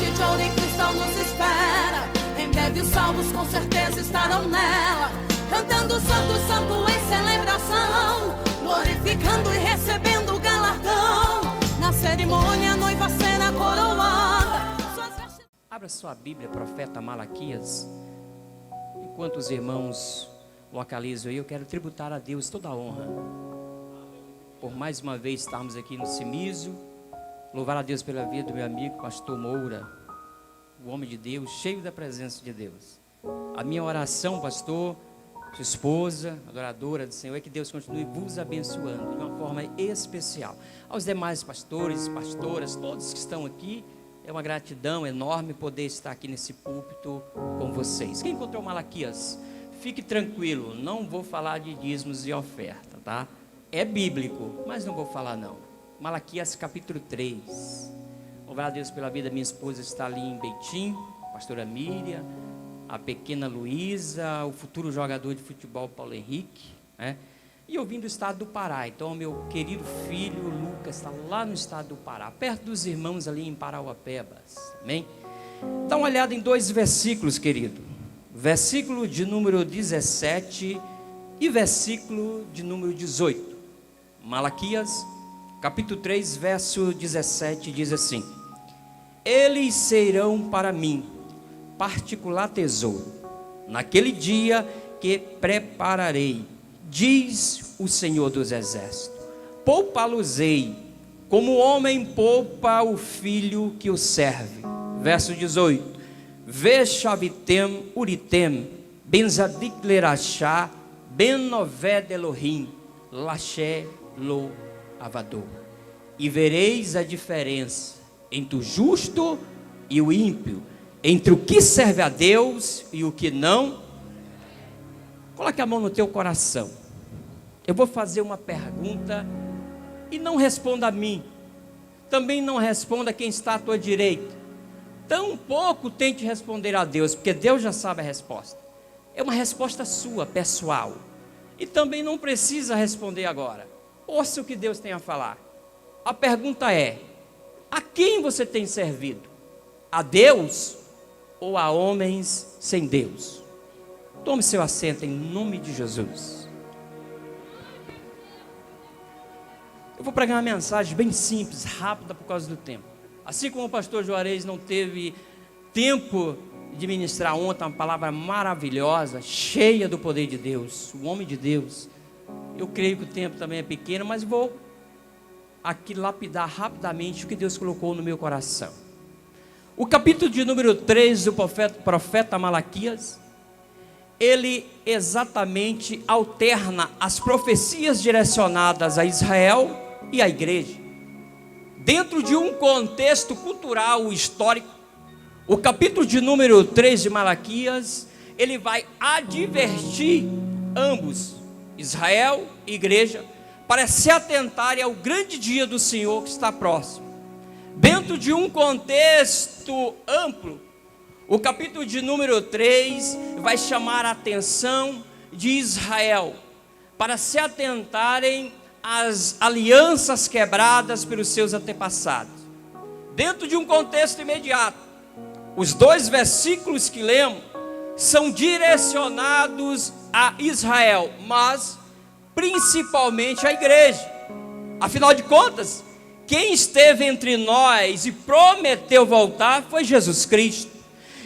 cidade de ouro e cristal nos espera. Em breve os salvos com certeza estarão nela, cantando santo, santo em celebração, glorificando e recebendo o galardão. Na cerimônia a noiva será coroada. Abra sua Bíblia, profeta Malaquias. Enquanto os irmãos localizam aí, eu quero tributar a Deus toda a honra por mais uma vez estarmos aqui no Cimísio. Louvar a Deus pela vida do meu amigo pastor Moura, o homem de Deus, cheio da presença de Deus. A minha oração, pastor, sua esposa, adoradora do Senhor, é que Deus continue vos abençoando de uma forma especial. Aos demais pastores, pastoras, todos que estão aqui, é uma gratidão enorme poder estar aqui nesse púlpito com vocês. Quem encontrou Malaquias, fique tranquilo, não vou falar de dízimos e oferta, tá? É bíblico, mas não vou falar não. Malaquias capítulo 3. Louvar a Deus pela vida, minha esposa está ali em Betim, pastora Miriam, a pequena Luísa, o futuro jogador de futebol Paulo Henrique, né? E eu vim do estado do Pará, então meu querido filho Lucas está lá no estado do Pará, perto dos irmãos ali em Parauapebas, amém? Dá uma olhada em 2 versículos, querido. Versículo de número 17 e versículo de número 18. Malaquias, capítulo 3, verso 17, diz assim: eles serão para mim particular tesouro, naquele dia que prepararei, diz o Senhor dos Exércitos. Poupa-los-ei, como o homem poupa o filho que o serve. Verso 18: Veshavitem uritem, benzadik lerachá, ben noved Elohim, lachê lo avador. E vereis a diferença entre o justo e o ímpio, entre o que serve a Deus e o que não. Coloque a mão no teu coração. Eu vou fazer uma pergunta e não responda a mim, também não responda a quem está à tua direita, tampouco tente responder a Deus, porque Deus já sabe a resposta. É uma resposta sua, pessoal, e também não precisa responder agora. Ouça o que Deus tem a falar. A pergunta é: a quem você tem servido? A Deus ou a homens sem Deus? Tome seu assento em nome de Jesus. Eu vou pregar uma mensagem bem simples, rápida por causa do tempo. Assim como o pastor Juarez não teve tempo de ministrar ontem uma palavra maravilhosa, cheia do poder de Deus, o homem de Deus, eu creio que o tempo também é pequeno, mas vou aqui lapidar rapidamente o que Deus colocou no meu coração. O capítulo de número 3 do profeta Malaquias, ele exatamente alterna as profecias direcionadas a Israel e à igreja. Dentro de um contexto cultural histórico, o capítulo de número 3 de Malaquias, ele vai advertir ambos, Israel e igreja, para se atentarem ao grande dia do Senhor que está próximo. Dentro de um contexto amplo, o capítulo de número 3 vai chamar a atenção de Israel, para se atentarem às alianças quebradas pelos seus antepassados. Dentro de um contexto imediato, os 2 versículos que lemos são direcionados a Israel, mas principalmente à igreja. Afinal de contas, quem esteve entre nós e prometeu voltar foi Jesus Cristo.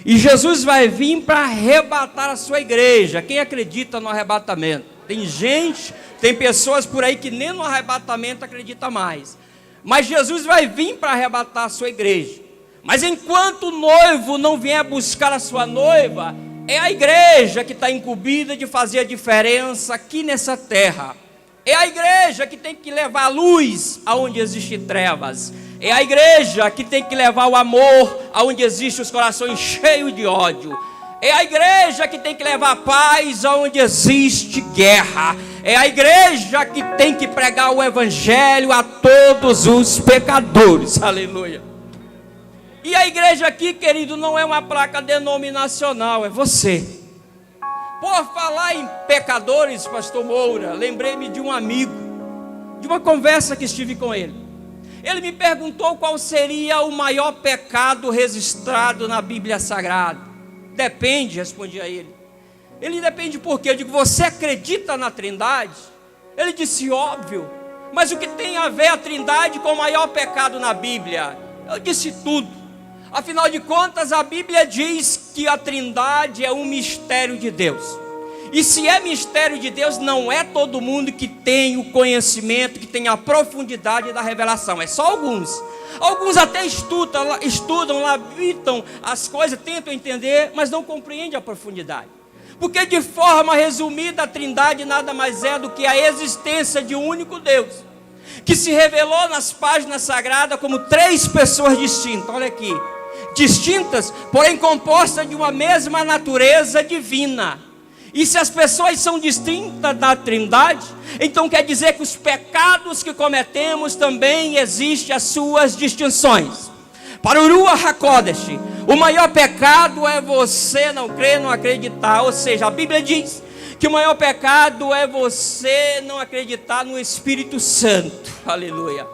E Jesus vai vir para arrebatar a sua igreja. Quem acredita no arrebatamento? Tem gente, tem pessoas por aí que nem no arrebatamento acredita mais. Mas Jesus vai vir para arrebatar a sua igreja. Mas enquanto o noivo não vier buscar a sua noiva, é a igreja que está incumbida de fazer a diferença aqui nessa terra. É a igreja que tem que levar a luz aonde existem trevas. É a igreja que tem que levar o amor aonde existem os corações cheios de ódio. É a igreja que tem que levar a paz aonde existe guerra. É a igreja que tem que pregar o evangelho a todos os pecadores. Aleluia. E a igreja aqui, querido, não é uma placa denominacional, é você. Por falar em pecadores, pastor Moura, lembrei-me de um amigo, de uma conversa que estive com ele. Ele me perguntou qual seria o maior pecado registrado na Bíblia Sagrada. Depende, respondi a ele. Ele depende por quê? Eu digo, você acredita na Trindade? Ele disse, óbvio. Mas o que tem a ver a Trindade com o maior pecado na Bíblia? Eu disse tudo. Afinal de contas, a Bíblia diz que a Trindade é um mistério de Deus. E se é mistério de Deus, não é todo mundo que tem o conhecimento, que tem a profundidade da revelação. É só alguns. Alguns até estudam, habitam as coisas, tentam entender, mas não compreendem a profundidade. Porque de forma resumida, a Trindade nada mais é do que a existência de um único Deus, que se revelou nas páginas sagradas como 3 pessoas distintas. Olha aqui, distintas, porém compostas de uma mesma natureza divina. E se as pessoas são distintas da Trindade, então quer dizer que os pecados que cometemos também existem as suas distinções. Para o Ruach HaKodesh, o maior pecado é você não crer, não acreditar. Ou seja, a Bíblia diz que o maior pecado é você não acreditar no Espírito Santo. Aleluia.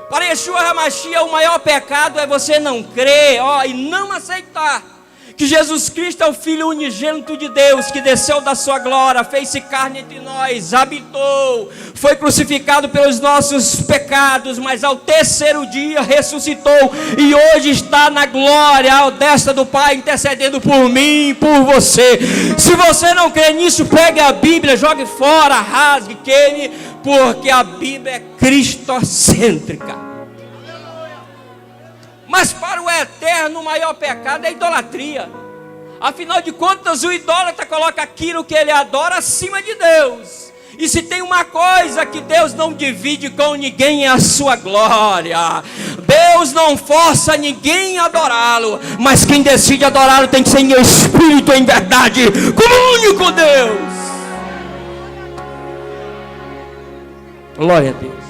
Para Yeshua HaMashiach, o maior pecado é você não crer, e não aceitar que Jesus Cristo é o Filho unigênito de Deus, que desceu da sua glória, fez-se carne entre nós, habitou, foi crucificado pelos nossos pecados, mas ao 3º dia ressuscitou, e hoje está na glória, à destra do Pai, intercedendo por mim e por você. Se você não crê nisso, pegue a Bíblia, jogue fora, rasgue, queime, porque a Bíblia é cristocêntrica. Mas para o eterno, o maior pecado é a idolatria. Afinal de contas, o idólatra coloca aquilo que ele adora acima de Deus. E se tem uma coisa que Deus não divide com ninguém, é a sua glória. Deus não força ninguém a adorá-lo, mas quem decide adorá-lo tem que ser em espírito, em verdade, como o único Deus. Glória a Deus.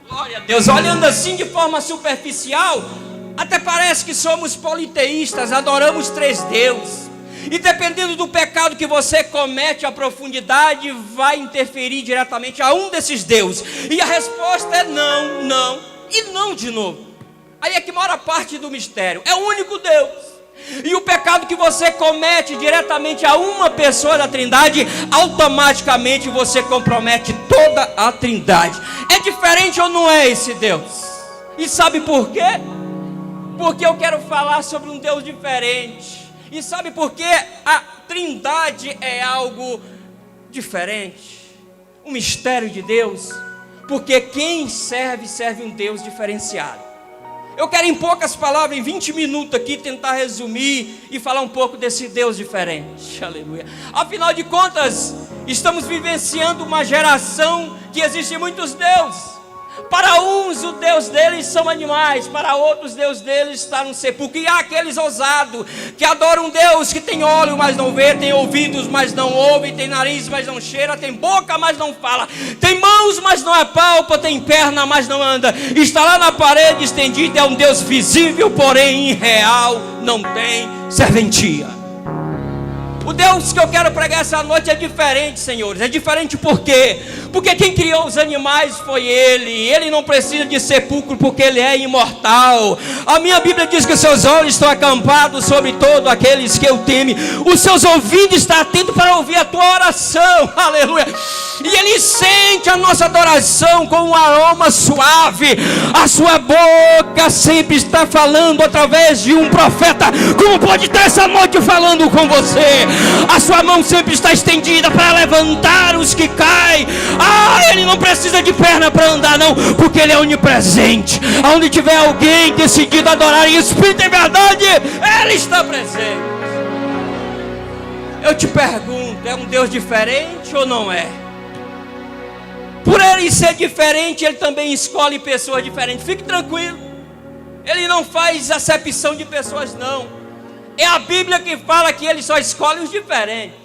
Glória a Deus. Olhando assim de forma superficial, até parece que somos politeístas, adoramos 3 deuses. E dependendo do pecado que você comete, a profundidade vai interferir diretamente a um desses deuses. E a resposta é não, não e não de novo. Aí é que mora a parte do mistério. É o único Deus. E o pecado que você comete diretamente a uma pessoa da Trindade, automaticamente você compromete toda a Trindade. É diferente ou não é esse Deus? E sabe por quê? Porque eu quero falar sobre um Deus diferente. E sabe por quê? A Trindade é algo diferente, um mistério de Deus. Porque quem serve um Deus diferenciado. Eu quero em poucas palavras, em 20 minutos aqui, tentar resumir e falar um pouco desse Deus diferente. Aleluia. Afinal de contas, estamos vivenciando uma geração que existem muitos deuses. Para uns o Deus deles são animais, para outros Deus deles está no sepulcro. E há aqueles ousados que adoram um Deus que tem olho, mas não vê, tem ouvidos, mas não ouve, tem nariz, mas não cheira, tem boca, mas não fala, tem mãos, mas não apalpa, tem perna, mas não anda, está lá na parede estendido, é um Deus visível, porém irreal, não tem serventia. O Deus que eu quero pregar essa noite é diferente, senhores. É diferente por quê? Porque quem criou os animais foi Ele. Ele não precisa de sepulcro porque Ele é imortal. A minha Bíblia diz que os seus olhos estão acampados sobre todos aqueles que o temem. Os seus ouvidos estão atentos para ouvir a tua oração. Aleluia. E Ele sente a nossa adoração com um aroma suave. A sua boca sempre está falando através de um profeta, como pode estar essa noite falando com você. A sua mão sempre está estendida para levantar os que caem. Ele não precisa de perna para andar não, porque Ele é onipresente. Aonde tiver alguém decidido adorar em espírito e em verdade, Ele está presente. Eu te pergunto, é um Deus diferente ou não é? Por Ele ser diferente, Ele também escolhe pessoas diferentes. Fique tranquilo, Ele não faz acepção de pessoas não. É a Bíblia que fala que Ele só escolhe os diferentes.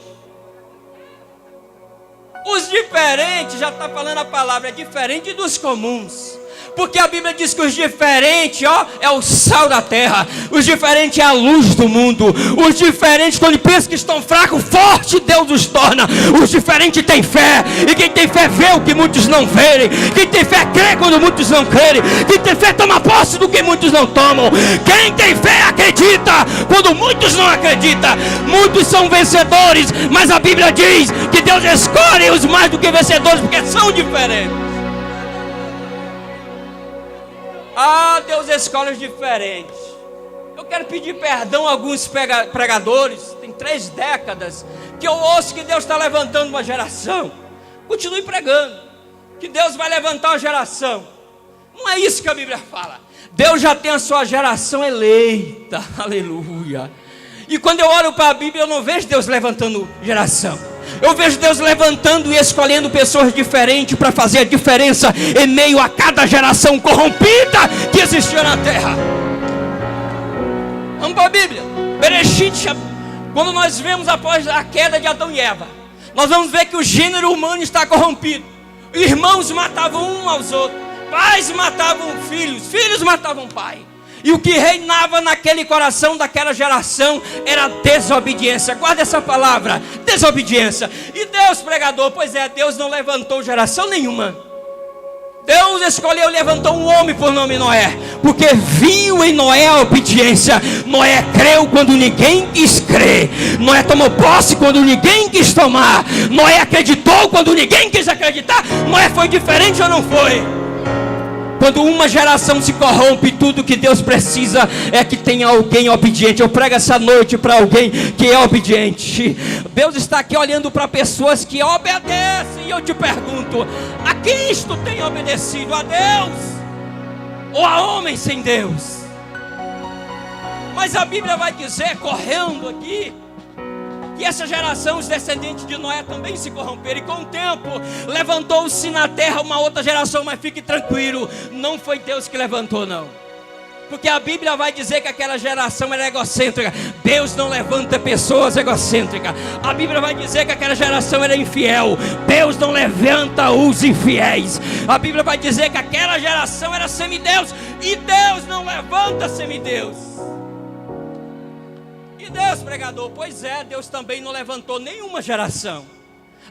Os diferentes, já está falando a palavra, é diferente dos comuns. Porque a Bíblia diz que os diferentes, é o sal da terra. Os diferentes é a luz do mundo. Os diferentes, quando pensam que estão fracos, forte Deus os torna. Os diferentes têm fé. E quem tem fé vê o que muitos não verem. Quem tem fé crê quando muitos não crerem. Quem tem fé toma posse do que muitos não tomam. Quem tem fé acredita quando muitos não acreditam. Muitos são vencedores, mas a Bíblia diz que Deus escolhe os mais do que vencedores, porque são diferentes. Deus escolhe os diferentes. Eu quero pedir perdão a alguns pregadores. Tem 3 décadas que eu ouço que Deus está levantando uma geração. Continue pregando, que Deus vai levantar uma geração. Não é isso que a Bíblia fala. Deus já tem a sua geração eleita. Aleluia. E quando eu olho para a Bíblia, eu não vejo Deus levantando geração. Eu vejo Deus levantando e escolhendo pessoas diferentes para fazer a diferença em meio a cada geração corrompida que existiu na terra. Vamos para a Bíblia. Bereshit, quando nós vemos após a queda de Adão e Eva, nós vamos ver que o gênero humano está corrompido. Irmãos matavam um aos outros, pais matavam filhos, filhos matavam pai. E o que reinava naquele coração daquela geração era desobediência. Guarda essa palavra, desobediência. E Deus, pregador, pois é, Deus não levantou geração nenhuma. Deus escolheu e levantou um homem por nome Noé, porque viu em Noé a obediência. Noé creu quando ninguém quis crer. Noé tomou posse quando ninguém quis tomar. Noé acreditou quando ninguém quis acreditar. Noé foi diferente ou não foi? Quando uma geração se corrompe, tudo que Deus precisa é que tenha alguém obediente. Eu prego essa noite para alguém que é obediente. Deus está aqui olhando para pessoas que obedecem. E eu te pergunto, a quem isto tem obedecido? A Deus? Ou a homens sem Deus? Mas a Bíblia vai dizer, correndo aqui, que essa geração, os descendentes de Noé também se corromperam. E com o tempo levantou-se na terra uma outra geração. Mas fique tranquilo, não foi Deus que levantou, não. Porque a Bíblia vai dizer que aquela geração era egocêntrica. Deus não levanta pessoas egocêntricas. A Bíblia vai dizer que aquela geração era infiel. Deus não levanta os infiéis. A Bíblia vai dizer que aquela geração era semideus. E Deus não levanta semideus. E Deus, pregador, pois é, Deus também não levantou nenhuma geração.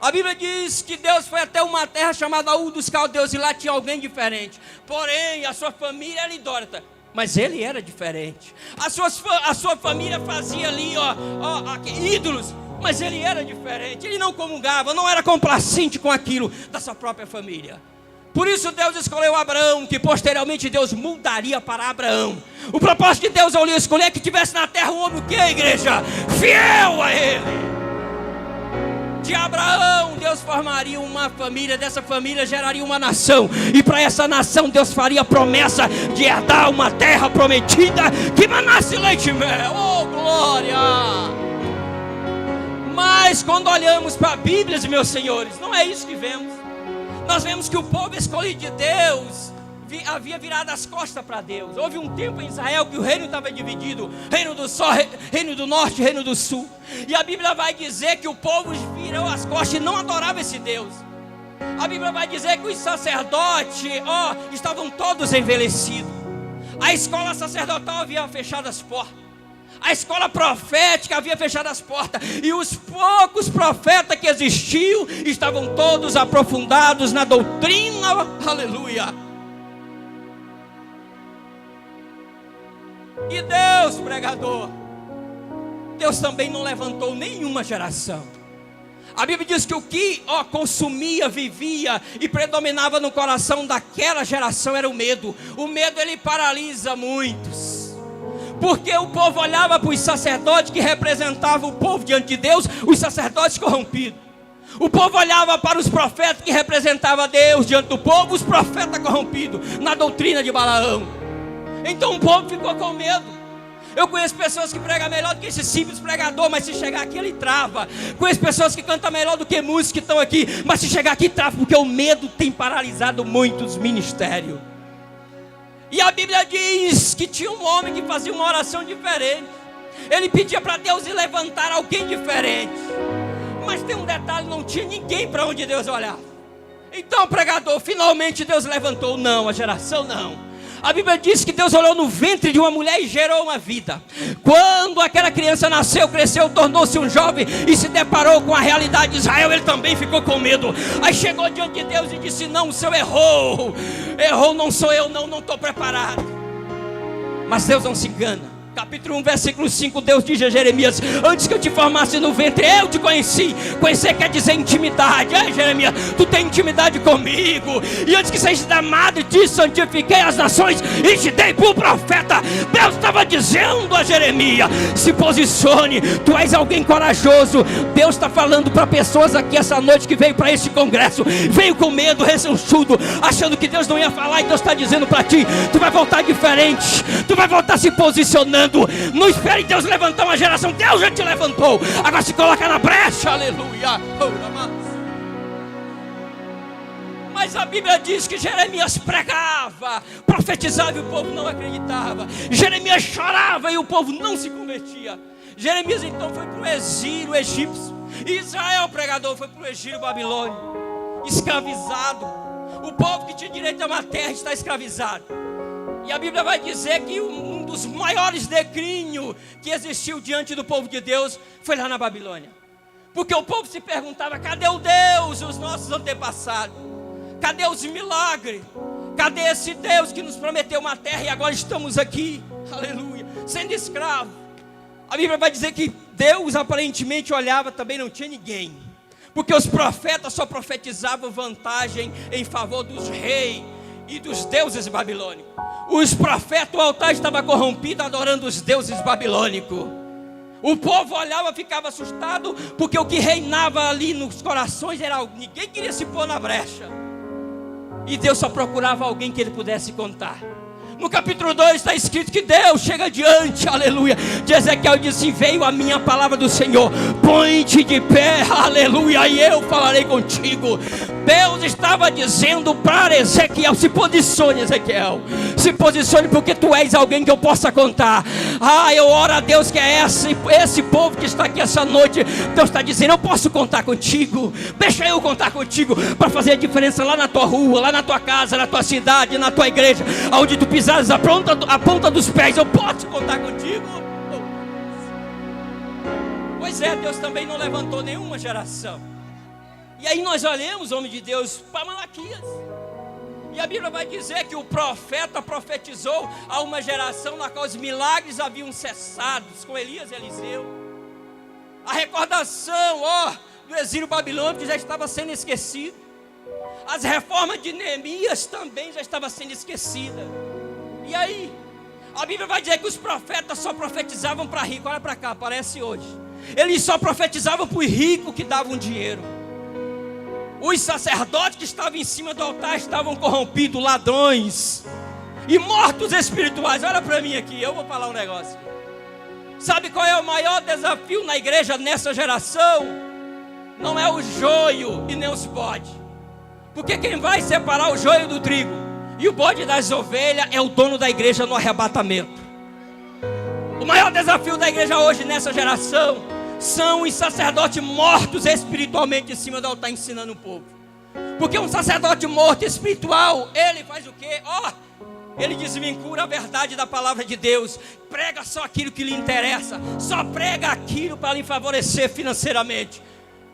A Bíblia diz que Deus foi até uma terra chamada Ur dos Caldeus, e lá tinha alguém diferente. Porém, a sua família era idólatra, mas ele era diferente. A sua família fazia ali, ídolos, mas ele era diferente. Ele não comungava, não era complacente com aquilo da sua própria família. Por isso Deus escolheu Abraão, que posteriormente Deus mudaria para Abraão. O propósito de Deus ao lhe escolher é que tivesse na terra um homem, o que, igreja? Fiel a ele. De Abraão Deus formaria uma família, dessa família geraria uma nação. E para essa nação Deus faria a promessa de herdar uma terra prometida que manasse leite e mel. Oh, glória! Mas quando olhamos para a Bíblia, meus senhores, não é isso que vemos. Nós vemos que o povo escolhido de Deus havia virado as costas para Deus. Houve um tempo em Israel que o reino estava dividido: reino do sol, reino do norte, reino do sul. E a Bíblia vai dizer que o povo virou as costas e não adorava esse Deus. A Bíblia vai dizer que os sacerdotes estavam todos envelhecidos. A escola sacerdotal havia fechado as portas. A escola profética havia fechado as portas. E os poucos profetas que existiam estavam todos aprofundados na doutrina. Aleluia. E Deus, pregador, Deus também não levantou nenhuma geração. A Bíblia diz que o que consumia, vivia e predominava no coração daquela geração era o medo. O medo, ele paralisa muitos. Porque o povo olhava para os sacerdotes que representavam o povo diante de Deus, os sacerdotes corrompidos. O povo olhava para os profetas que representavam Deus diante do povo, os profetas corrompidos, na doutrina de Balaão. Então o povo ficou com medo. Eu conheço pessoas que pregam melhor do que esse simples pregador, mas se chegar aqui ele trava. Conheço pessoas que cantam melhor do que músicos que estão aqui, mas se chegar aqui trava, porque o medo tem paralisado muitos ministérios. E a Bíblia diz que tinha um homem que fazia uma oração diferente. Ele pedia para Deus levantar alguém diferente. Mas tem um detalhe, não tinha ninguém para onde Deus olhava. Então, pregador, finalmente Deus levantou. Não, a geração não. A Bíblia diz que Deus olhou no ventre de uma mulher e gerou uma vida. Quando aquela criança nasceu, cresceu, tornou-se um jovem e se deparou com a realidade de Israel, ele também ficou com medo. Aí chegou diante de Deus e disse: não, o Senhor errou. Errou, não sou eu, não estou preparado. Mas Deus não se engana. Capítulo 1, versículo 5, Deus diz a Jeremias: antes que eu te formasse no ventre, eu te conheci. Conhecer quer dizer intimidade. Jeremias, tu tem intimidade comigo. E antes que sejas amado, te santifiquei as nações e te dei por profeta. Deus estava dizendo a Jeremias: se posicione, tu és alguém corajoso. Deus está falando para pessoas aqui essa noite que veio para esse congresso, veio com medo, ressenchudo, achando que Deus não ia falar. E Deus está dizendo para ti: tu vai voltar diferente, tu vai voltar se posicionando. Não espere Deus levantar uma geração. Deus já te levantou. Agora se coloca na brecha. Aleluia. Mas a Bíblia diz que Jeremias pregava, profetizava e o povo não acreditava. Jeremias chorava e o povo não se convertia. Jeremias então foi para o exílio egípcio. Israel, pregador, foi para o exílio babilônico, escravizado. O povo que tinha direito a uma terra está escravizado. E a Bíblia vai dizer que um dos maiores declínios que existiu diante do povo de Deus foi lá na Babilônia. Porque o povo se perguntava: cadê o Deus dos nossos antepassados? Cadê os milagres? Cadê esse Deus que nos prometeu uma terra e agora estamos aqui, aleluia, sendo escravo? A Bíblia vai dizer que Deus aparentemente olhava, também não tinha ninguém. Porque os profetas só profetizavam vantagem em favor dos reis e dos deuses babilônicos. Os profetas, o altar estava corrompido, adorando os deuses babilônicos. O povo olhava, ficava assustado, porque o que reinava ali nos corações era algo. Ninguém queria se pôr na brecha. E Deus só procurava alguém que ele pudesse contar. No capítulo 2 está escrito que Deus chega diante, aleluia, de Ezequiel e disse: veio a minha palavra do Senhor, põe-te de pé, aleluia, e eu falarei contigo. Deus estava dizendo para Ezequiel: se posicione, Ezequiel, se posicione, porque tu és alguém que eu possa contar. Eu oro a Deus que é esse povo que está aqui essa noite. Deus está dizendo: eu posso contar contigo, deixa eu contar contigo, para fazer a diferença lá na tua rua, lá na tua casa, na tua cidade, na tua igreja, aonde tu pisares a ponta dos pés, eu posso contar contigo. Pois é, Deus também não levantou nenhuma geração. E aí nós olhamos, homem de Deus, para Malaquias. E a Bíblia vai dizer que o profeta profetizou a uma geração na qual os milagres haviam cessado, com Elias e Eliseu. A recordação, do exílio babilônico já estava sendo esquecida. As reformas de Neemias também já estavam sendo esquecidas. E aí, a Bíblia vai dizer que os profetas só profetizavam para rico. Olha para cá, aparece hoje. Eles só profetizavam para os ricos que davam dinheiro. Os sacerdotes que estavam em cima do altar estavam corrompidos, ladrões e mortos espirituais. Olha para mim aqui, eu vou falar um negócio. Sabe qual é o maior desafio na igreja nessa geração? Não é o joio e nem os bodes. Porque quem vai separar o joio do trigo e o bode das ovelhas é o dono da igreja no arrebatamento. O maior desafio da igreja hoje nessa geração são os sacerdotes mortos espiritualmente em cima do altar ensinando o povo. Porque um sacerdote morto espiritual, ele faz o quê? Ele desvincula a verdade da palavra de Deus. Prega só aquilo que lhe interessa. Só prega aquilo para lhe favorecer financeiramente.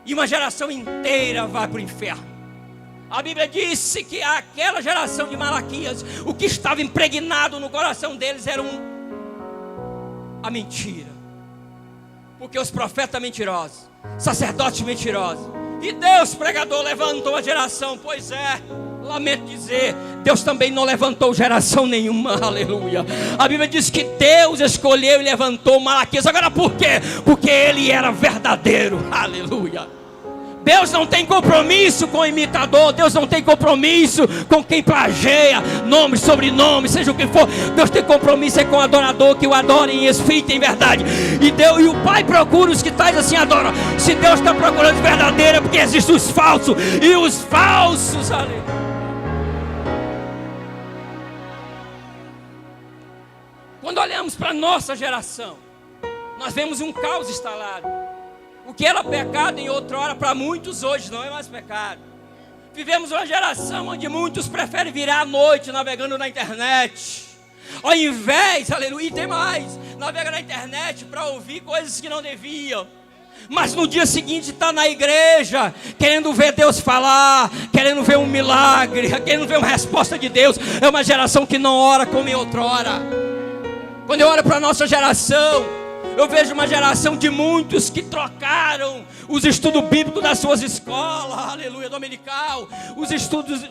E uma geração inteira vai para o inferno. A Bíblia disse que aquela geração de Malaquias, o que estava impregnado no coração deles era a mentira. Porque os profetas mentirosos, sacerdotes mentirosos, e Deus, pregador, levantou a geração. Pois é, lamento dizer, Deus também não levantou geração nenhuma, aleluia. A Bíblia diz que Deus escolheu e levantou Malaquias. Agora por quê? Porque ele era verdadeiro, aleluia. Deus não tem compromisso com o imitador. Deus não tem compromisso com quem plageia nome, sobrenome, seja o que for. Deus tem compromisso com o adorador, que o adora em espírito e em verdade. E o Pai procura os que tais assim adoram. Se Deus está procurando verdadeiro, é porque existem os falsos. E os falsos, aleluia. Quando olhamos para a nossa geração, nós vemos um caos instalado. O que era pecado em outra hora, para muitos hoje não é mais pecado. Vivemos uma geração onde muitos preferem virar à noite navegando na internet, ao invés, aleluia, e tem mais, navega na internet para ouvir coisas que não deviam, mas no dia seguinte está na igreja, querendo ver Deus falar, querendo ver um milagre, querendo ver uma resposta de Deus. É uma geração que não ora como em outrora. Quando eu olho para a nossa geração, eu vejo uma geração de muitos que trocaram os estudos bíblicos das suas escolas, aleluia, dominical, os estudos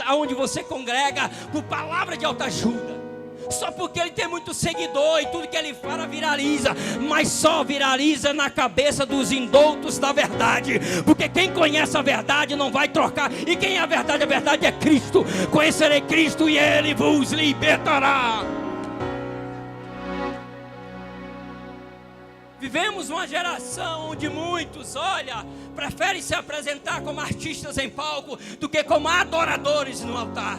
aonde você congrega, por palavra de autoajuda. Só porque ele tem muito seguidor e tudo que ele fala viraliza, mas só viraliza na cabeça dos indoutos da verdade, porque quem conhece a verdade não vai trocar, e quem é a verdade é Cristo. Conhecerei Cristo e Ele vos libertará. Vivemos uma geração onde muitos, olha, preferem se apresentar como artistas em palco do que como adoradores no altar.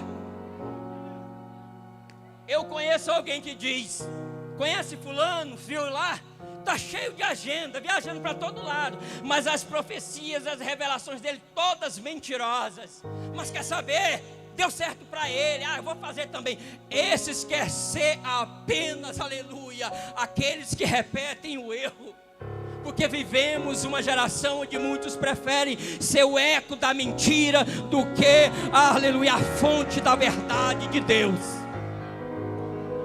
Eu conheço alguém que diz: conhece fulano, viu lá? Está cheio de agenda, viajando para todo lado, mas as profecias, as revelações dele, todas mentirosas. Mas quer saber? Deu certo para ele, eu vou fazer também. Esses querem ser apenas, aleluia, aqueles que repetem o erro. Porque vivemos uma geração onde muitos preferem ser o eco da mentira do que, aleluia, a fonte da verdade de Deus.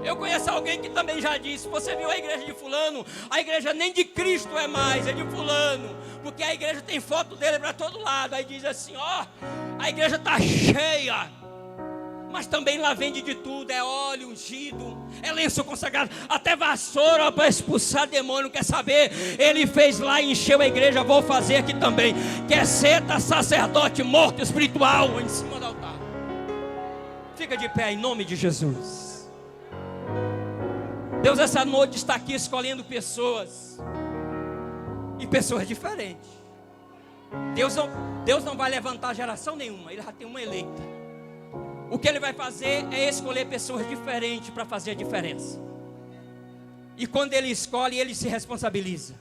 Eu conheço alguém que também já disse: você viu a igreja de fulano? A igreja nem de Cristo é mais, é de fulano. Porque a igreja tem foto dele para todo lado. Aí diz assim: a igreja está cheia, mas também lá vende de tudo. É óleo ungido, é lenço consagrado, até vassoura para expulsar demônio. Quer saber? Ele fez lá e encheu a igreja, vou fazer aqui também. Quer ser sacerdote morto espiritual em cima do altar. Fica de pé em nome de Jesus. Deus essa noite está aqui escolhendo pessoas, e pessoas diferentes. Deus não vai levantar geração nenhuma, Ele já tem uma eleita. O que Ele vai fazer é escolher pessoas diferentes para fazer a diferença. E quando Ele escolhe, Ele se responsabiliza.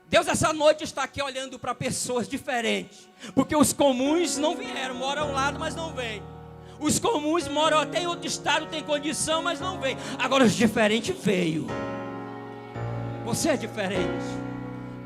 Deus essa noite está aqui olhando para pessoas diferentes, porque os comuns não vieram, moram ao lado, mas não vêm. Os comuns moram até em outro estado, tem condição, mas não vêm. Agora os diferentes veio. Você é diferente.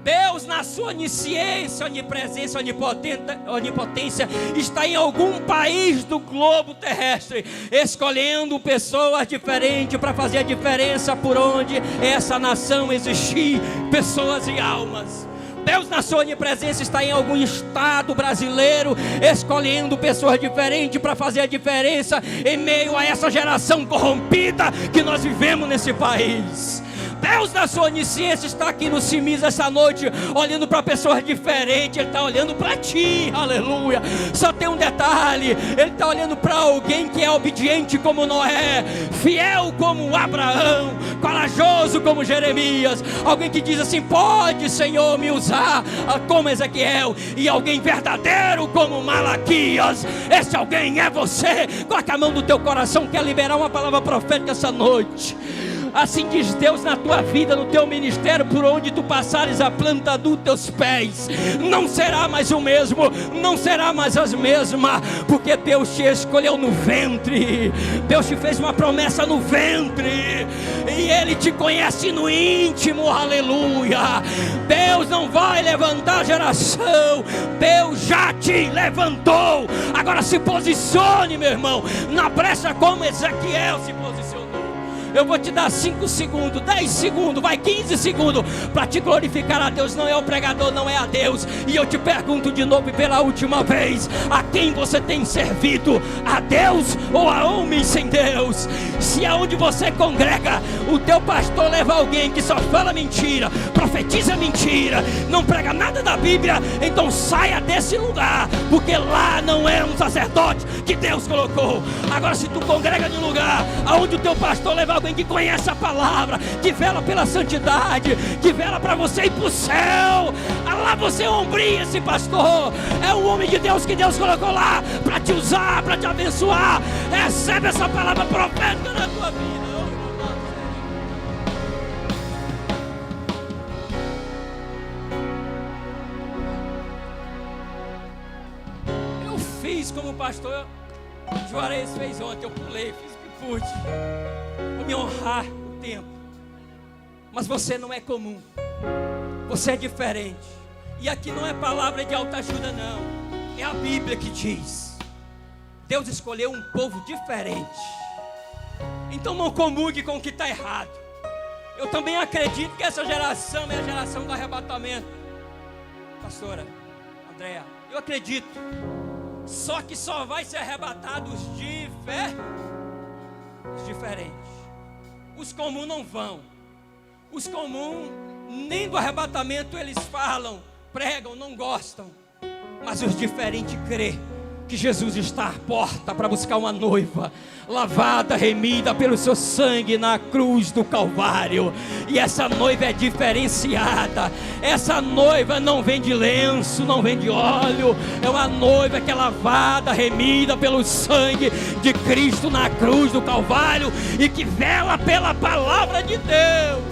Deus, na sua onisciência, onipresença, onipotência, está em algum país do globo terrestre, escolhendo pessoas diferentes para fazer a diferença por onde essa nação existir, pessoas e almas. Deus, na sua onipresença, está em algum estado brasileiro, escolhendo pessoas diferentes para fazer a diferença em meio a essa geração corrompida que nós vivemos nesse país. Deus, na sua onisciência, está aqui no Cimis essa noite, olhando para pessoas diferentes. Ele está olhando para ti, aleluia. Só tem um detalhe: Ele está olhando para alguém que é obediente como Noé, fiel como Abraão, corajoso como Jeremias. Alguém que diz assim: pode, Senhor, me usar como Ezequiel. E alguém verdadeiro como Malaquias. Esse alguém é você. Coloca a mão no teu coração, quer liberar uma palavra profética essa noite. Assim diz Deus na tua vida, no teu ministério, por onde tu passares a planta dos teus pés, não será mais o mesmo, não será mais as mesmas, porque Deus te escolheu no ventre, Deus te fez uma promessa no ventre, e Ele te conhece no íntimo, aleluia. Deus não vai levantar geração, Deus já te levantou. Agora se posicione, meu irmão, na brecha como Ezequiel se posicionou. Eu vou te dar 5 segundos, 10 segundos, vai 15 segundos para te glorificar a Deus. Não é o pregador, não é a Deus. E eu te pergunto de novo e pela última vez: a quem você tem servido? A Deus ou a homens sem Deus? Se aonde você congrega, o teu pastor leva alguém que só fala mentira, profetiza mentira, não prega nada da Bíblia, então saia desse lugar, porque lá não é um sacerdote que Deus colocou. Agora, se tu congrega em um lugar aonde o teu pastor leva alguém que conhece a palavra, que vela pela santidade, que vela para você ir para o céu, lá você ombria esse pastor. É o homem de Deus que Deus colocou lá para te usar, para te abençoar. Recebe essa palavra profética na tua vida. Eu pastor Juarez fez ontem. Eu pulei, fiz o que pude para me honrar o tempo. Mas você não é comum, você é diferente. E aqui não é palavra de autoajuda, não. É a Bíblia que diz: Deus escolheu um povo diferente. Então não comungue com o que está errado. Eu também acredito que essa geração é a geração do arrebatamento. Pastora Andréa, eu acredito. Só que só vai ser arrebatado os diferentes. Os comuns não vão. Os comuns nem do arrebatamento eles falam, pregam, não gostam. Mas os diferentes crê que Jesus está à porta para buscar uma noiva lavada, remida pelo seu sangue na cruz do Calvário. E essa noiva é diferenciada. Essa noiva não vem de lenço, não vem de óleo. É uma noiva que é lavada, remida pelo sangue de Cristo na cruz do Calvário e que vela pela palavra de Deus.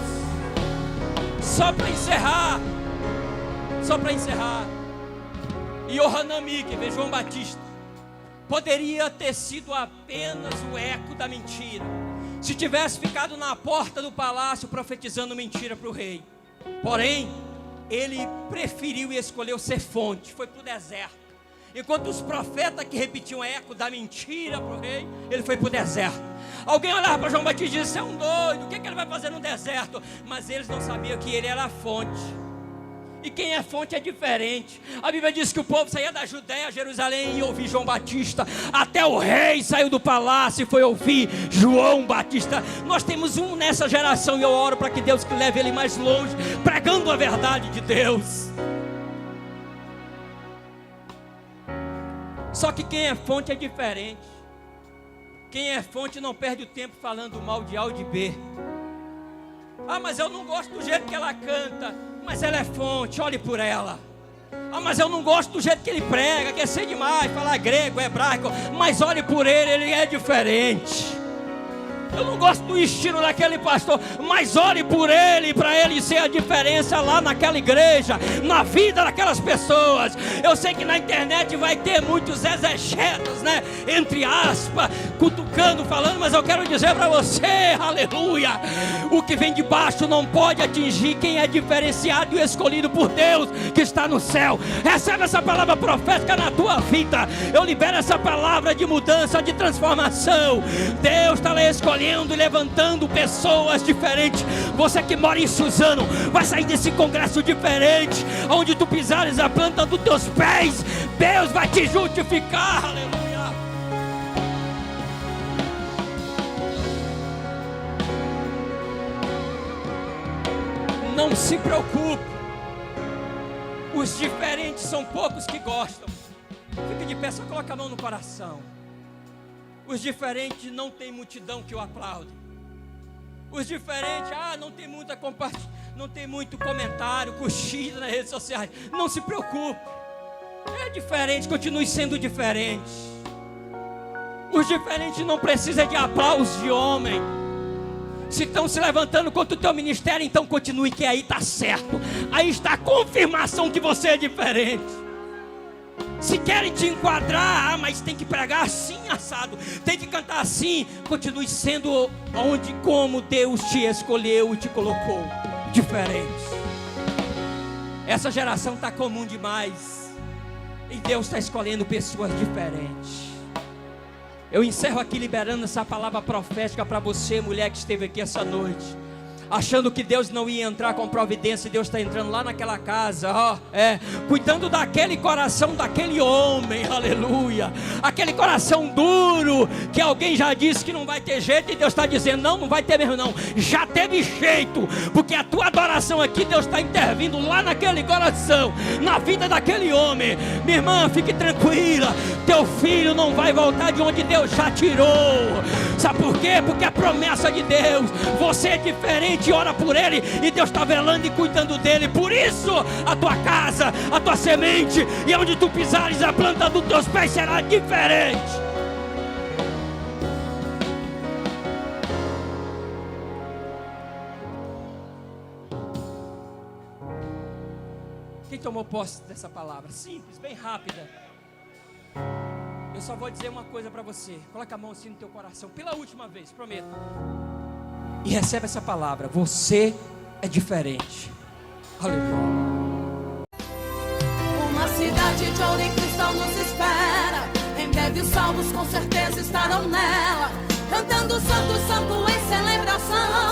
Só para encerrar, Yohanami, que veio João Batista, poderia ter sido apenas o eco da mentira, se tivesse ficado na porta do palácio profetizando mentira para o rei. Porém, ele preferiu e escolheu ser fonte, foi para o deserto. Enquanto os profetas que repetiam eco da mentira para o rei, ele foi para o deserto. Alguém olhava para João Batista e disse: é um doido, o que ele vai fazer no deserto? Mas eles não sabiam que ele era a fonte. E quem é fonte é diferente. A Bíblia diz que o povo saía da Judéia a Jerusalém e ouvia João Batista. Até o rei saiu do palácio e foi ouvir João Batista. Nós temos um nessa geração e eu oro para que Deus leve ele mais longe, pregando a verdade de Deus. Só que quem é fonte é diferente. Quem é fonte não perde o tempo falando mal de A ou de B. Ah, mas eu não gosto do jeito que ela canta. Mas ela é fonte, olhe por ela. Ah, mas eu não gosto do jeito que ele prega, quer ser demais, falar grego, hebraico. Mas olhe por ele é diferente. Eu não gosto do estilo daquele pastor, mas ore por ele, para ele ser a diferença lá naquela igreja, na vida daquelas pessoas. Eu sei que na internet vai ter muitos exegetas, né? Entre aspas, cutucando, falando, mas eu quero dizer para você, aleluia, o que vem de baixo não pode atingir quem é diferenciado e escolhido por Deus, que está no céu. Recebe essa palavra profética na tua vida. Eu libero essa palavra de mudança, de transformação. Deus está lá escolhendo e levantando pessoas diferentes. Você que mora em Suzano vai sair desse congresso diferente. Onde tu pisares a planta dos teus pés, Deus vai te justificar. Aleluia. Não se preocupe. Os diferentes são poucos que gostam. Fica de pé, só coloca a mão no coração. Os diferentes não tem multidão que o aplaude. Os diferentes, não tem muito comentário, cochilo nas redes sociais. Não se preocupe. É diferente, continue sendo diferente. Os diferentes não precisam de aplausos de homem. Se estão se levantando contra o teu ministério, então continue, que aí está certo. Aí está a confirmação que você é diferente. Se querem te enquadrar, mas tem que pregar assim, assado, tem que cantar assim, continue sendo como Deus te escolheu e te colocou, diferente. Essa geração está comum demais, e Deus está escolhendo pessoas diferentes. Eu encerro aqui liberando essa palavra profética para você, mulher que esteve aqui essa noite, achando que Deus não ia entrar com providência. Deus está entrando lá naquela casa, cuidando daquele coração daquele homem, aleluia, aquele coração duro, que alguém já disse que não vai ter jeito, e Deus está dizendo, não vai ter mesmo não, já teve jeito, porque a tua adoração aqui, Deus está intervindo lá naquele coração, na vida daquele homem. Minha irmã, fique tranquila, teu filho não vai voltar de onde Deus já tirou. Sabe por quê? Porque a promessa de Deus, você é diferente, ora por ele, e Deus está velando e cuidando dele. Por isso a tua casa, a tua semente, e onde tu pisares a planta dos teus pés será diferente. Quem tomou posse dessa palavra? Simples, bem rápida. Eu só vou dizer uma coisa para você. Coloca a mão assim no teu coração, pela última vez, prometo. E recebe essa palavra: você é diferente. Aleluia. Uma cidade de ouro e cristal nos espera. Em breve os salvos com certeza estarão nela, cantando santo, santo em celebração.